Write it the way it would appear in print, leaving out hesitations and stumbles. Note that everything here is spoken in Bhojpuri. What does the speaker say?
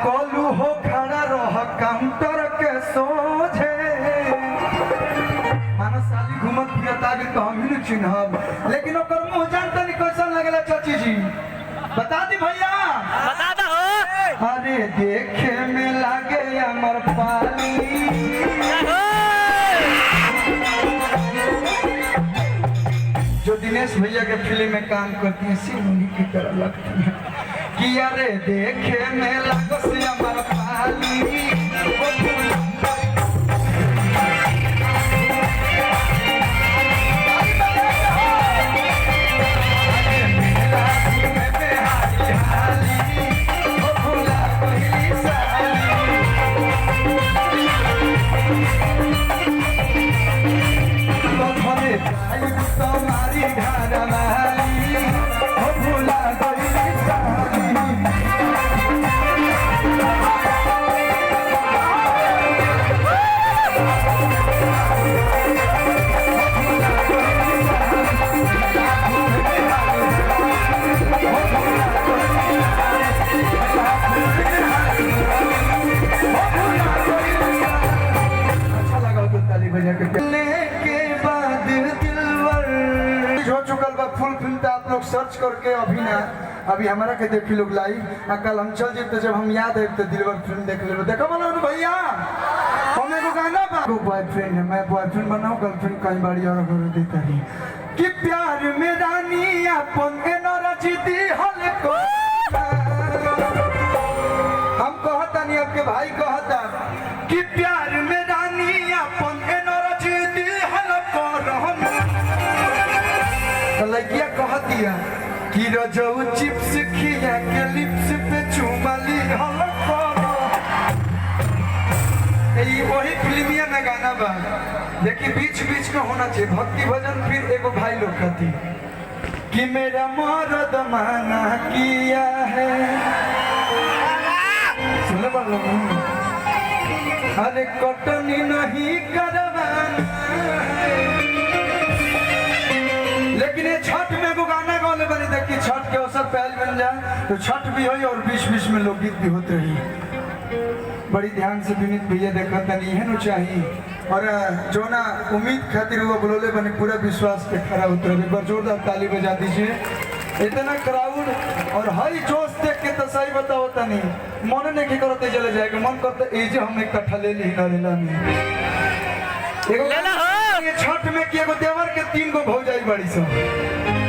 कलू हो खड़ा रह काउंटर के सोझे मानो साली घूमत फिरत आगे तो हम ही चिन्हब लेकिन ओकर मुंह जानता नहीं कैसा लगेला चाची जी बता दी भैया बता दो। अरे देखे में लागे अमर पाली जो दिनेश भैया के फिल्म में काम करती है सिंह की तरह लगती है कि अरे देखे में लागो से अमर पाली सर्च करके अभी ना अभी हमारा के देखी लोग लाइव कल हम चल जीते जब हम याद है तो दिलवर फिल्म देख ले देखो बोलो भैया हमें को गाना को बॉयफ्रेंड है मैं बॉयफ्रेंड बनाऊं गर्लफ्रेंड कई बारी और कर देता है कि प्यार में रानी अपन के नरजीती हल को हम कहता नहीं आपके भाई कहता कि प्यार में रानी अपन के नरजीती हल को रहन लगिया कह दिया कि रजऊ चिप्स खिया के लिप्स पे चुमाली हम करो वही फिल्मिया में गाना बा देखिए बीच बीच में होना चाहिए भक्ति भजन फिर एगो भाई लोग कहती कि मेरा मर्द माना किया है सुने बोल अरे कटनी नहीं करवाना लेकिन ये छठ में वो गाना गाने बने देखिए छठ के अवसर पहल बन जाए तो छठ भी हुई और बीच बीच में लोकगीत भी होते रही बड़ी ध्यान से विनीत भैया देखा नहीं है ना चाहिए और जो ना उम्मीद खातिर हुआ बोलोले बने पूरा विश्वास पे खड़ा उतर एक बार जोरदार ताली बजा दीजिए इतना क्राउड और हरी जोश देख के तो सही बताओ होता नहीं मन नहीं की करते चले जाएगा मन करते एजे हम एक कट्ठा ले ली नरेला में छठ में कि एगो देवर के 3 गो भौजाई बड़ी सब